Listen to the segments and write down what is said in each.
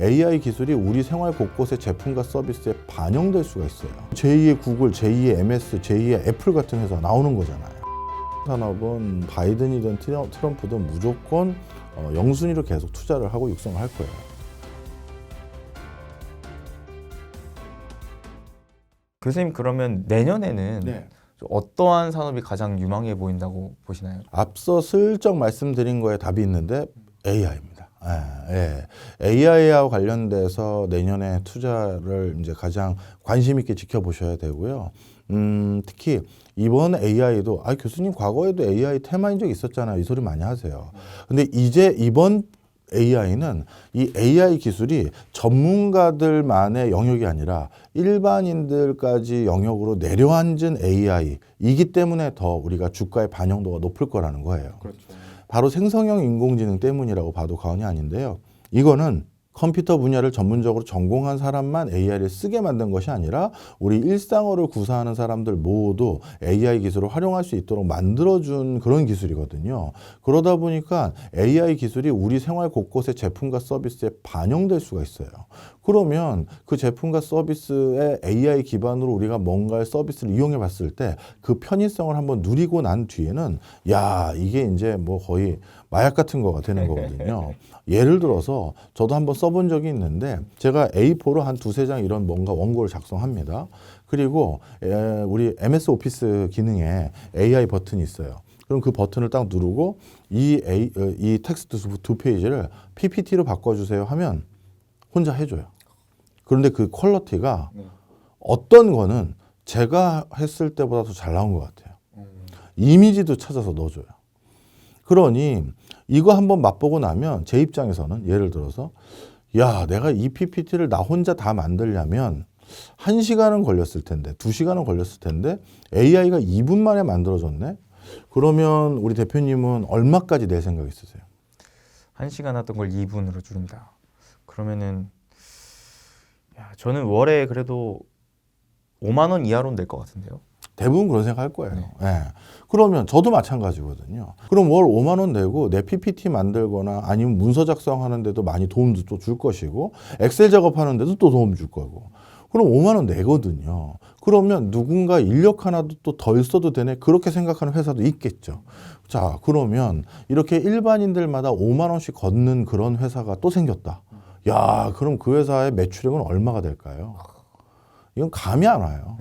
AI 기술이 우리 생활 곳곳의 제품과 서비스에 반영될 수가 있어요. 제2의 구글, 제2의 MS, 제2의 애플 같은 회사 나오는 거잖아요. 산업은 바이든이든 트럼프든 무조건 영순위로 계속 투자를 하고 육성을 할 거예요. 교수님, 그러면 내년에는 네. 어떠한 산업이 가장 유망해 보인다고 보시나요? 앞서 슬쩍 말씀드린 거에 답이 있는데 AI입니다. AI와 관련돼서 내년에 투자를 이제 가장 관심 있게 지켜보셔야 되고요. 특히 이번 AI도 교수님 과거에도 AI 테마인 적 있었잖아요. 이 소리 많이 하세요. 근데 이제 이번 AI는 이 AI 기술이 전문가들만의 영역이 아니라 일반인들까지 영역으로 내려앉은 AI이기 때문에 더 우리가 주가의 반영도가 높을 거라는 거예요. 그렇죠. 바로 생성형 인공지능 때문이라고 봐도 과언이 아닌데요. 이거는 컴퓨터 분야를 전문적으로 전공한 사람만 AI를 쓰게 만든 것이 아니라 우리 일상어를 구사하는 사람들 모두 AI 기술을 활용할 수 있도록 만들어준 그런 기술이거든요. 그러다 보니까 AI 기술이 우리 생활 곳곳의 제품과 서비스에 반영될 수가 있어요. 그러면 그 제품과 서비스에 AI 기반으로 우리가 뭔가의 서비스를 이용해 봤을 때 그 편의성을 한번 누리고 난 뒤에는 이게 이제 뭐 거의 마약 같은 거가 되는 거거든요. 예를 들어서 저도 한번 써본 적이 있는데 제가 A4로 한 두세 장 이런 뭔가 원고를 작성합니다. 그리고 우리 MS 오피스 기능에 AI 버튼이 있어요. 그럼 그 버튼을 딱 누르고 이 텍스트 두 페이지를 PPT로 바꿔주세요 하면 혼자 해줘요. 그런데 그 퀄리티가 어떤 거는 제가 했을 때보다 더 잘 나온 것 같아요. 이미지도 찾아서 넣어줘요. 그러니 이거 한번 맛보고 나면 제 입장에서는 예를 들어서 내가 이 PPT를 나 혼자 다 만들려면 1시간은 걸렸을 텐데 2시간은 걸렸을 텐데 AI가 2분 만에 만들어줬네? 그러면 우리 대표님은 얼마까지 낼 생각 있으세요? 1시간 하던 걸 2분으로 줄인다. 그러면은 저는 월에 그래도 5만 원 이하로는 낼 것 같은데요. 대부분 그런 생각 할 거예요. 네. 그러면 저도 마찬가지거든요. 그럼 월 5만 원 내고 내 PPT 만들거나 아니면 문서 작성하는데도 많이 도움도 또 줄 것이고 엑셀 작업하는데도 또 도움 줄 거고 그럼 5만 원 내거든요. 그러면 누군가 인력 하나도 또 덜 써도 되네 그렇게 생각하는 회사도 있겠죠. 자, 그러면 이렇게 일반인들마다 5만 원씩 걷는 그런 회사가 또 생겼다. 그럼 그 회사의 매출액은 얼마가 될까요? 이건 감이 안 와요.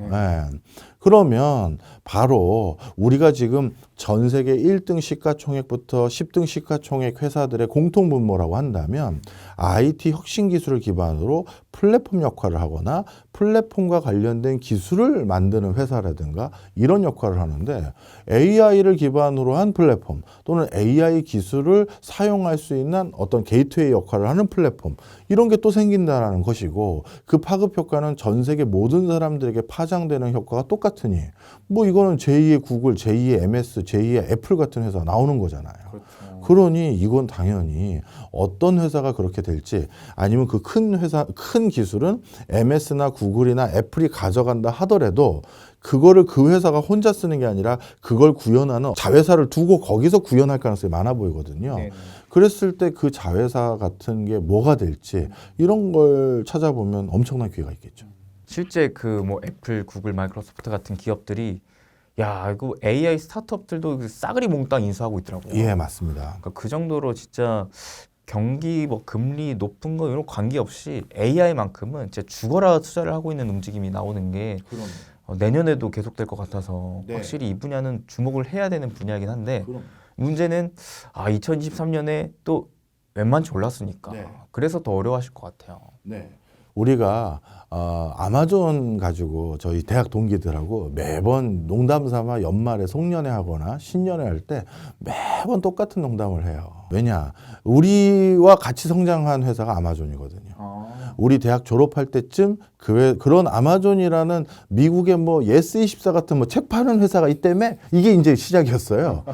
그러면 바로 우리가 지금 전 세계 1등 시가총액부터 10등 시가총액 회사들의 공통분모라고 한다면 IT 혁신 기술을 기반으로 플랫폼 역할을 하거나 플랫폼과 관련된 기술을 만드는 회사라든가 이런 역할을 하는데 AI를 기반으로 한 플랫폼 또는 AI 기술을 사용할 수 있는 어떤 게이트웨이 역할을 하는 플랫폼 이런 게 또 생긴다는 것이고 그 파급 효과는 전 세계 모든 사람들에게 파장되는 효과가 똑같으니 뭐 이거는 제2의 구글, 제2의 MS, 제2의 애플 같은 회사 나오는 거잖아요. 그렇죠. 그러니 이건 당연히 어떤 회사가 그렇게 될지 아니면 그 큰 회사, 큰 기술은 MS나 구글이나 애플이 가져간다 하더라도 그거를 그 회사가 혼자 쓰는 게 아니라 그걸 구현하는 자회사를 두고 거기서 구현할 가능성이 많아 보이거든요. 네네. 그랬을 때 그 자회사 같은 게 뭐가 될지 이런 걸 찾아보면 엄청난 기회가 있겠죠. 실제 그 뭐 애플, 구글, 마이크로소프트 같은 기업들이 이거 AI 스타트업들도 싸그리 몽땅 인수하고 있더라고요. 예, 맞습니다. 그러니까 그 정도로 진짜 경기 뭐 금리 높은 거 이런 관계없이 AI만큼은 진짜 죽어라 투자를 하고 있는 움직임이 나오는 게 내년에도 계속될 것 같아서 확실히 이 분야는 주목을 해야 되는 분야이긴 한데 문제는 2023년에 또 웬만치 올랐으니까 그래서 더 어려워하실 것 같아요. 우리가 아마존 가지고 저희 대학 동기들하고 매번 농담 삼아 연말에 송년회 하거나 신년회 할 때 매번 똑같은 농담을 해요. 왜냐? 우리와 같이 성장한 회사가 아마존이거든요. 우리 대학 졸업할 때쯤 그런 아마존이라는 미국의 뭐 예스24 같은 뭐 책 파는 회사가 있다며 이게 이제 시작이었어요.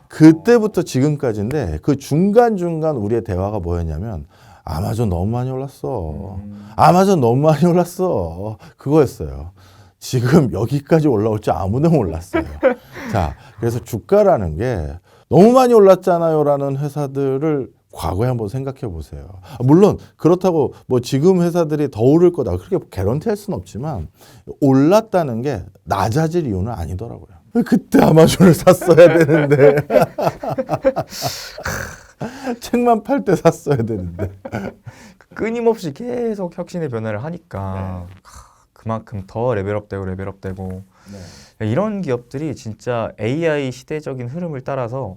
그때부터 지금까지인데 그 중간중간 우리의 대화가 뭐였냐면 아마존 너무 많이 올랐어. 아마존 너무 많이 올랐어. 그거였어요. 지금 여기까지 올라올 줄 아무도 몰랐어요. 자, 그래서 주가라는 게 너무 많이 올랐잖아요 라는 회사들을 과거에 한번 생각해 보세요. 물론 그렇다고 뭐 지금 회사들이 더 오를 거다 그렇게 개런티할 수는 없지만 올랐다는 게 낮아질 이유는 아니더라고요. 그때 아마존을 샀어야 되는데 책만 팔 때 샀어야 되는데. 끊임없이 계속 혁신의 변화를 하니까 그만큼 더 레벨업되고 이런 기업들이 진짜 AI 시대적인 흐름을 따라서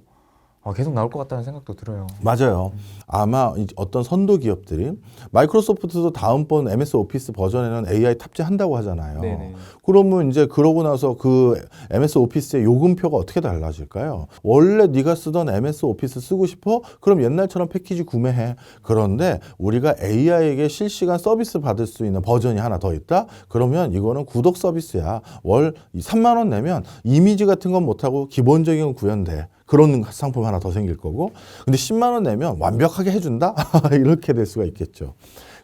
계속 나올 것 같다는 생각도 들어요. 맞아요. 아마 어떤 선도 기업들이 마이크로소프트도 다음번 MS 오피스 버전에는 AI 탑재한다고 하잖아요. 네네. 그러면 이제 그러고 나서 그 MS 오피스의 요금표가 어떻게 달라질까요? 원래 네가 쓰던 MS 오피스 쓰고 싶어? 그럼 옛날처럼 패키지 구매해. 그런데 우리가 AI에게 실시간 서비스 받을 수 있는 버전이 하나 더 있다? 그러면 이거는 구독 서비스야. 월 3만 원 내면 이미지 같은 건 못하고 기본적인 건 구현돼. 그런 상품 하나 더 생길 거고, 근데 10만 원 내면 완벽하게 해준다? 이렇게 될 수가 있겠죠.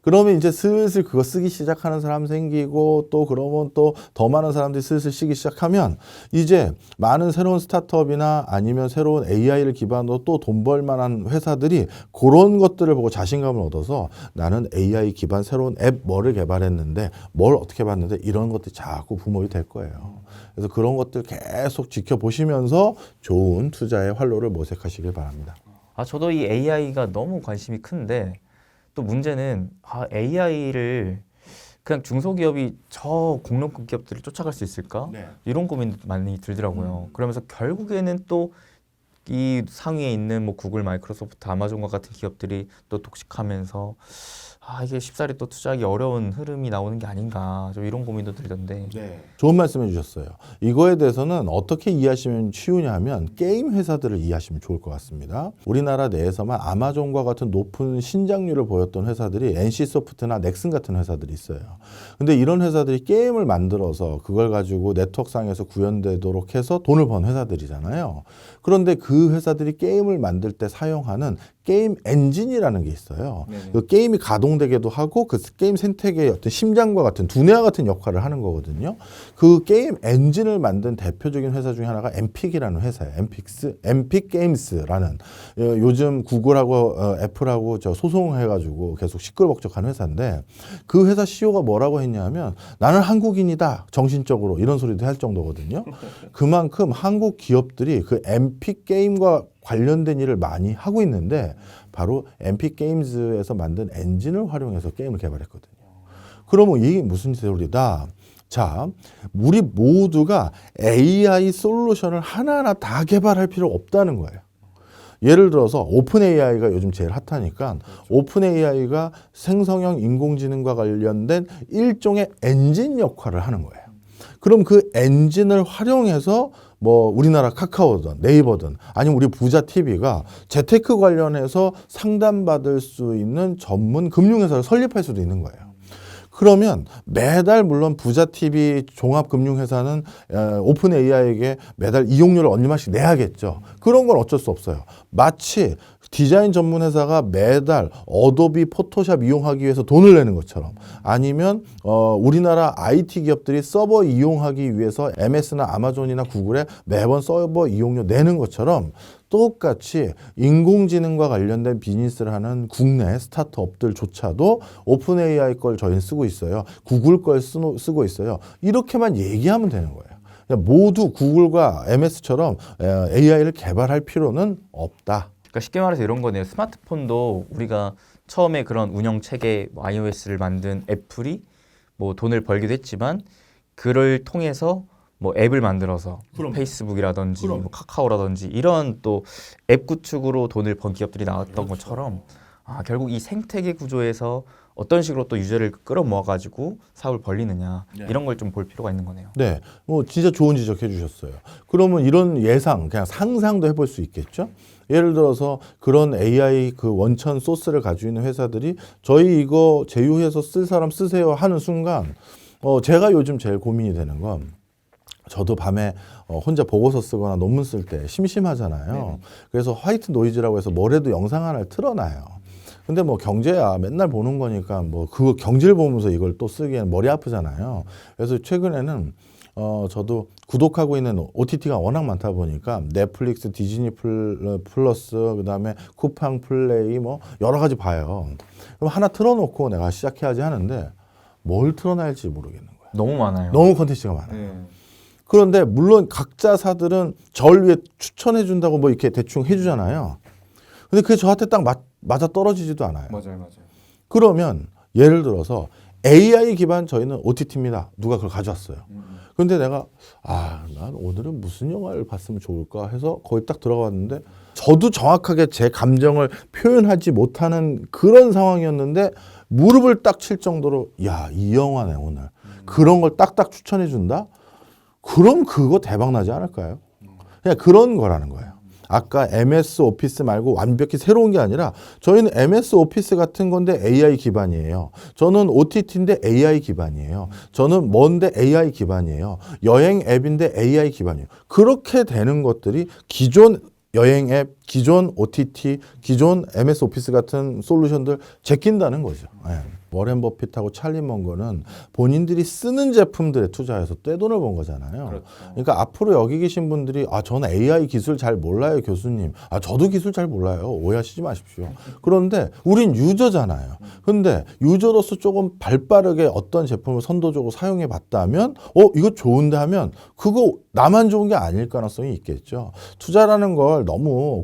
그러면 이제 슬슬 그거 쓰기 시작하는 사람 생기고, 또 그러면 또 더 많은 사람들이 슬슬 쓰기 시작하면 이제 많은 새로운 스타트업이나 아니면 새로운 AI를 기반으로 또 돈 벌 만한 회사들이 그런 것들을 보고 자신감을 얻어서 나는 AI 기반 새로운 앱 뭐를 개발했는데 뭘 어떻게 봤는데 이런 것들이 자꾸 붐업이 될 거예요. 그래서 그런 것들 계속 지켜보시면서 좋은 투자의 활로를 모색하시길 바랍니다. 저도 이 AI가 너무 관심이 큰데 또 문제는 AI를 그냥 중소기업이 저 공룡급 기업들을 쫓아갈 수 있을까? 이런 고민도 많이 들더라고요. 그러면서 결국에는 또 이 상위에 있는 뭐 구글, 마이크로소프트, 아마존과 같은 기업들이 또 독식하면서 이게 쉽사리 또 투자하기 어려운 흐름이 나오는 게 아닌가 좀 이런 고민도 들던데. 좋은 말씀 해주셨어요. 이거에 대해서는 어떻게 이해하시면 쉬우냐 하면 게임 회사들을 이해하시면 좋을 것 같습니다. 우리나라 내에서만 아마존과 같은 높은 신장률을 보였던 회사들이 NC소프트나 넥슨 같은 회사들이 있어요. 근데 이런 회사들이 게임을 만들어서 그걸 가지고 네트워크상에서 구현되도록 해서 돈을 번 회사들이잖아요. 그런데 그 회사들이 게임을 만들 때 사용하는 게임 엔진이라는 게 있어요. 그 게임이 가동되게도 하고 그 게임 생태계의 어떤 심장과 같은 두뇌와 같은 역할을 하는 거거든요. 그 게임 엔진을 만든 대표적인 회사 중에 하나가 엠픽이라는 회사예요. 엠픽 게임스라는 요즘 구글하고 애플하고 소송해가지고 계속 시끌벅적한 회사인데 그 회사 CEO가 뭐라고 했냐면 나는 한국인이다 정신적으로 이런 소리도 할 정도거든요. 그만큼 한국 기업들이 그 엠픽 게임과 관련된 일을 많이 하고 있는데 바로 엠픽 게임즈에서 만든 엔진을 활용해서 게임을 개발했거든요. 그러면 이게 무슨 소리다? 자, 우리 모두가 AI 솔루션을 하나하나 다 개발할 필요 없다는 거예요. 예를 들어서 오픈 AI가 요즘 제일 핫하니까 오픈 AI가 생성형 인공지능과 관련된 일종의 엔진 역할을 하는 거예요. 그럼 그 엔진을 활용해서 뭐 우리나라 카카오든 네이버든 아니면 우리 부자 TV가 재테크 관련해서 상담받을 수 있는 전문 금융회사를 설립할 수도 있는 거예요. 그러면 매달 물론 부자 TV 종합금융회사는 오픈 AI에게 매달 이용료를 얼마씩 내야겠죠. 그런 건 어쩔 수 없어요. 마치 디자인 전문 회사가 매달 어도비 포토샵 이용하기 위해서 돈을 내는 것처럼 아니면 우리나라 IT 기업들이 서버 이용하기 위해서 MS나 아마존이나 구글에 매번 서버 이용료 내는 것처럼 똑같이 인공지능과 관련된 비즈니스를 하는 국내 스타트업들조차도 오픈 AI 걸 저희는 쓰고 있어요. 구글 걸 쓰고 있어요. 이렇게만 얘기하면 되는 거예요. 모두 구글과 MS처럼 AI를 개발할 필요는 없다. 그러니까 쉽게 말해서 이런 거네요. 스마트폰도 우리가 처음에 그런 운영 체계 iOS를 만든 애플이 뭐 돈을 벌기도 했지만 그를 통해서 뭐 앱을 만들어서 페이스북이라든지 뭐 카카오라든지 이런 또 앱 구축으로 돈을 번 기업들이 나왔던 것처럼 결국 이 생태계 구조에서 어떤 식으로 또 유저를 끌어모아 가지고 사업을 벌리느냐 이런 걸 좀 볼 필요가 있는 거네요. 네, 뭐 진짜 좋은 지적해 주셨어요. 그러면 이런 예상, 그냥 상상도 해볼 수 있겠죠? 예를 들어서 그런 AI 그 원천 소스를 가지고 있는 회사들이 저희 이거 제휴해서 쓸 사람 쓰세요 하는 순간 제가 요즘 제일 고민이 되는 건 저도 밤에 혼자 보고서 쓰거나 논문 쓸 때 심심하잖아요. 그래서 화이트 노이즈라고 해서 뭐래도 영상 하나를 틀어놔요. 근데 뭐 경제야 맨날 보는 거니까 뭐 그거 경제를 보면서 이걸 또 쓰기에는 머리 아프잖아요. 그래서 최근에는 저도 구독하고 있는 OTT가 워낙 많다 보니까 넷플릭스, 디즈니 플러스, 그다음에 쿠팡 플레이 뭐 여러 가지 봐요. 그럼 하나 틀어놓고 내가 시작해야지 하는데 뭘 틀어놔야 할지 모르겠는 거예요. 너무 많아요. 너무 콘텐츠가 많아요. 네. 그런데 물론 각자사들은 절 위해 추천해 준다고 뭐 이렇게 대충 해주잖아요. 근데 그게 저한테 딱 맞아 떨어지지도 않아요. 맞아요. 그러면 예를 들어서 AI 기반 저희는 OTT입니다. 누가 그걸 가져왔어요. 근데 내가 난 오늘은 무슨 영화를 봤으면 좋을까 해서 거기 딱 들어갔는데 저도 정확하게 제 감정을 표현하지 못하는 그런 상황이었는데 무릎을 딱 칠 정도로 이 영화네 오늘. 그런 걸 딱딱 추천해 준다? 그럼 그거 대박 나지 않을까요? 그냥 그런 거라는 거예요. 아까 MS 오피스 말고 완벽히 새로운 게 아니라 저희는 MS 오피스 같은 건데 AI 기반이에요. 저는 OTT인데 AI 기반이에요. 저는 뭔데 AI 기반이에요. 여행 앱인데 AI 기반이에요. 그렇게 되는 것들이 기존 여행 앱, 기존 OTT, 기존 MS 오피스 같은 솔루션들 제낀다는 거죠. 워렌 버핏하고 찰리 먼거는 본인들이 쓰는 제품들에 투자해서 떼돈을 번 거잖아요. 그렇죠. 그러니까 앞으로 여기 계신 분들이 저는 AI 기술 잘 몰라요, 교수님. 저도 기술 잘 몰라요. 오해하시지 마십시오. 그런데 우린 유저잖아요. 근데 유저로서 조금 발빠르게 어떤 제품을 선도적으로 사용해 봤다면 이거 좋은데 하면 그거 나만 좋은 게 아닐 가능성이 있겠죠. 투자라는 걸 너무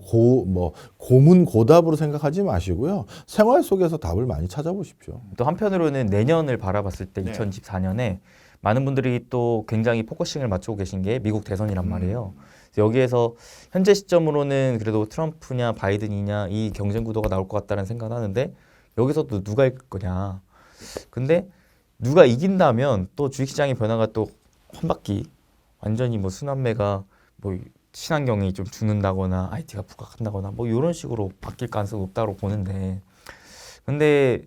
고문고답으로 생각하지 마시고요. 생활 속에서 답을 많이 찾아보십시오. 또 한편으로는 내년을 바라봤을 때 2024년에 많은 분들이 또 굉장히 포커싱을 맞추고 계신 게 미국 대선이란 말이에요. 그래서 여기에서 현재 시점으로는 그래도 트럼프냐 바이든이냐 이 경쟁 구도가 나올 것 같다는 생각을 하는데 여기서 또 누가 이길 거냐. 근데 누가 이긴다면 또 주식시장의 변화가 또 한 바퀴 완전히 뭐 순환매가 뭐 친환경이 좀 죽는다거나 IT가 부각한다거나 뭐 이런 식으로 바뀔 가능성이 높다고 보는데 근데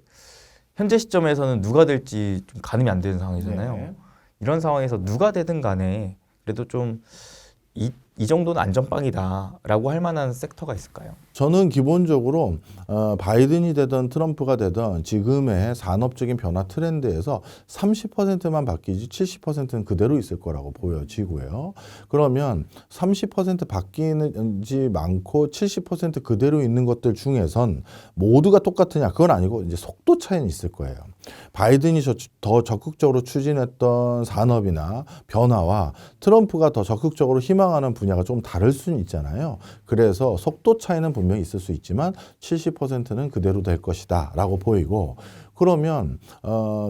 현재 시점에서는 누가 될지 좀 가늠이 안 되는 상황이잖아요. 이런 상황에서 누가 되든 간에 그래도 좀 이 정도는 안전빵이다라고 할 만한 섹터가 있을까요? 저는 기본적으로 바이든이 되든 트럼프가 되든 지금의 산업적인 변화 트렌드에서 30%만 바뀌지 70%는 그대로 있을 거라고 보여지고요. 그러면 30% 바뀌는지 많고 70% 그대로 있는 것들 중에선 모두가 똑같으냐? 그건 아니고 이제 속도 차이는 있을 거예요. 바이든이 더 적극적으로 추진했던 산업이나 변화와 트럼프가 더 적극적으로 희망하는 분야가 좀 다를 수는 있잖아요. 그래서 속도 차이는 분명히 있을 수 있지만 70%는 그대로 될 것이다 라고 보이고 그러면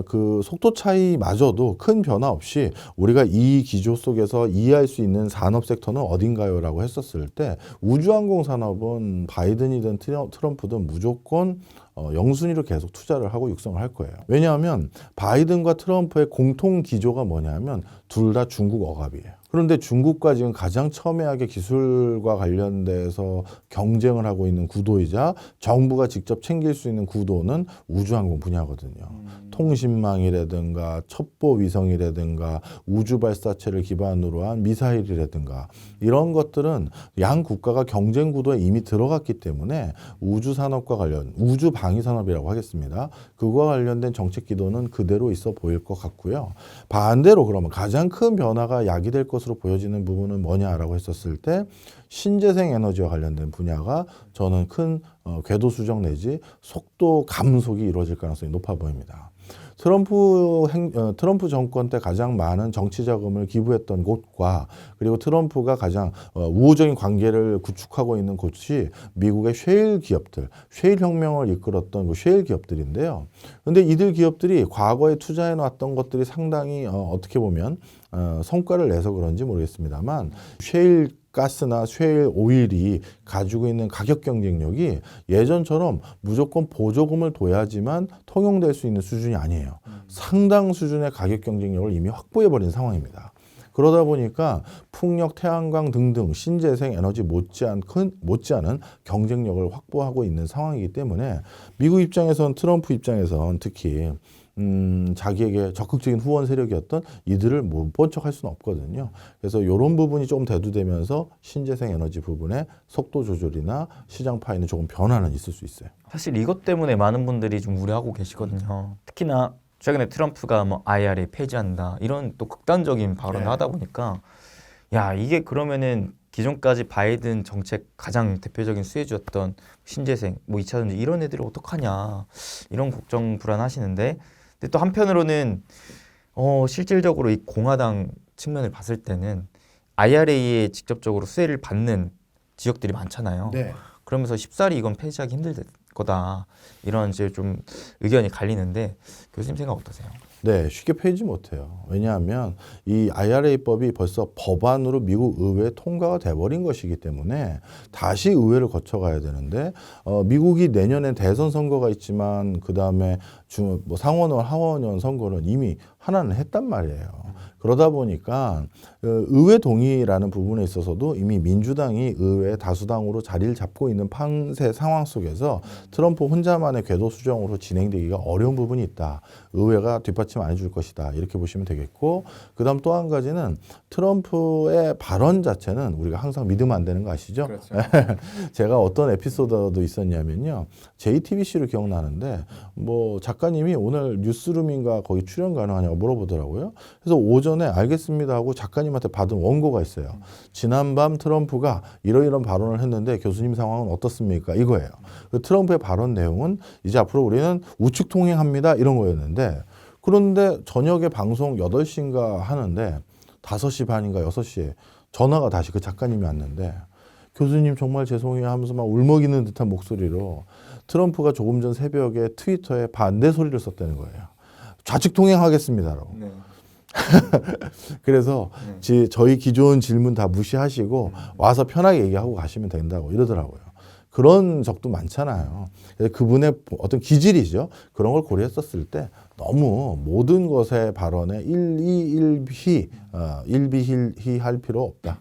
그 속도 차이마저도 큰 변화 없이 우리가 이 기조 속에서 이해할 수 있는 산업 섹터는 어딘가요? 라고 했었을 때 우주항공 산업은 바이든이든 트럼프든 무조건 영순위로 계속 투자를 하고 육성을 할 거예요. 왜냐하면 바이든과 트럼프의 공통 기조가 뭐냐면 둘 다 중국 억압이에요. 그런데 중국과 지금 가장 첨예하게 기술과 관련돼서 경쟁을 하고 있는 구도이자 정부가 직접 챙길 수 있는 구도는 우주항공 분야거든요. 통신망이라든가 첩보위성이라든가 우주발사체를 기반으로 한 미사일이라든가 이런 것들은 양 국가가 경쟁 구도에 이미 들어갔기 때문에 우주산업과 관련 우주방위산업이라고 하겠습니다. 그거와 관련된 정책 기도는 그대로 있어 보일 것 같고요. 반대로 그러면 가장 큰 변화가 야기될 것으로 보여지는 부분은 뭐냐라고 했었을 때 신재생 에너지와 관련된 분야가 저는 큰 궤도 수정 내지 속도 감속이 이루어질 가능성이 높아 보입니다. 트럼프 정권 때 가장 많은 정치 자금을 기부했던 곳과 그리고 트럼프가 가장 우호적인 관계를 구축하고 있는 곳이 미국의 셰일 기업들, 셰일 혁명을 이끌었던 그 셰일 기업들인데요. 그런데 이들 기업들이 과거에 투자해 놨던 것들이 상당히 어떻게 보면 성과를 내서 그런지 모르겠습니다만 셰일 가스나 셰일 오일이 가지고 있는 가격 경쟁력이 예전처럼 무조건 보조금을 둬야지만 통용될 수 있는 수준이 아니에요. 상당 수준의 가격 경쟁력을 이미 확보해버린 상황입니다. 그러다 보니까 풍력, 태양광 등등 신재생 에너지 못지않은 경쟁력을 확보하고 있는 상황이기 때문에 미국 입장에선 트럼프 입장에선 특히 자기에게 적극적인 후원 세력이었던 이들을 못 본 척 할 수는 없거든요. 그래서 이런 부분이 좀 대두되면서 신재생 에너지 부분의 속도 조절이나 시장 파이는 조금 변화는 있을 수 있어요. 사실 이것 때문에 많은 분들이 좀 우려하고 계시거든요. 특히나 최근에 트럼프가 뭐 IRA 폐지한다 이런 또 극단적인 발언을 네. 하다 보니까 야 이게 그러면은 기존까지 바이든 정책 가장 대표적인 수혜주였던 신재생, 뭐 2차 전지 이런 애들을 어떡하냐 이런 걱정 불안하시는데 근데 또 한편으로는 실질적으로 이 공화당 측면을 봤을 때는 IRA에 직접적으로 수혜를 받는 지역들이 많잖아요. 네. 그러면서 쉽사리 이건 폐지하기 힘들 거다 이런 이제 좀 의견이 갈리는데 교수님 생각 어떠세요? 네, 쉽게 폐지 못해요. 왜냐하면 이 IRA법이 벌써 법안으로 미국 의회에 통과가 돼버린 것이기 때문에 다시 의회를 거쳐가야 되는데 미국이 내년에 대선 선거가 있지만 그 다음에 뭐 상원원, 하원원 선거는 이미 하나는 했단 말이에요. 그러다 보니까 의회 동의라는 부분에 있어서도 이미 민주당이 의회 다수당으로 자리를 잡고 있는 판세 상황 속에서 트럼프 혼자만의 궤도 수정으로 진행되기가 어려운 부분이 있다. 의회가 뒷받침 안 해줄 것이다. 이렇게 보시면 되겠고 그다음 또 한 가지는 트럼프의 발언 자체는 우리가 항상 믿으면 안 되는 거 아시죠? 그렇죠. 제가 어떤 에피소드도 있었냐면요. JTBC로 기억나는데 뭐 작가님이 오늘 뉴스룸인가 거기 출연 가능하냐고 물어보더라고요. 그래서 오전에 알겠습니다 하고 작가님한테 받은 원고가 있어요. 지난밤 트럼프가 이러이런 발언을 했는데 교수님 상황은 어떻습니까? 이거예요. 그 트럼프의 발언 내용은 이제 앞으로 우리는 우측 통행합니다 이런 거였는데 그런데 저녁에 방송 8시인가 하는데 5시 반인가 6시에 전화가 다시 그 작가님이 왔는데 교수님 정말 죄송해요 하면서 막 울먹이는 듯한 목소리로 트럼프가 조금 전 새벽에 트위터에 반대 소리를 썼다는 거예요. 좌측 통행하겠습니다라고. 네. 그래서 저희 기존 질문 다 무시하시고 와서 편하게 얘기하고 가시면 된다고 이러더라고요. 그런 적도 많잖아요. 그래서 그분의 어떤 기질이죠. 그런 걸 고려했었을 때 너무 모든 것의 발언에 일비일비할 필요 없다.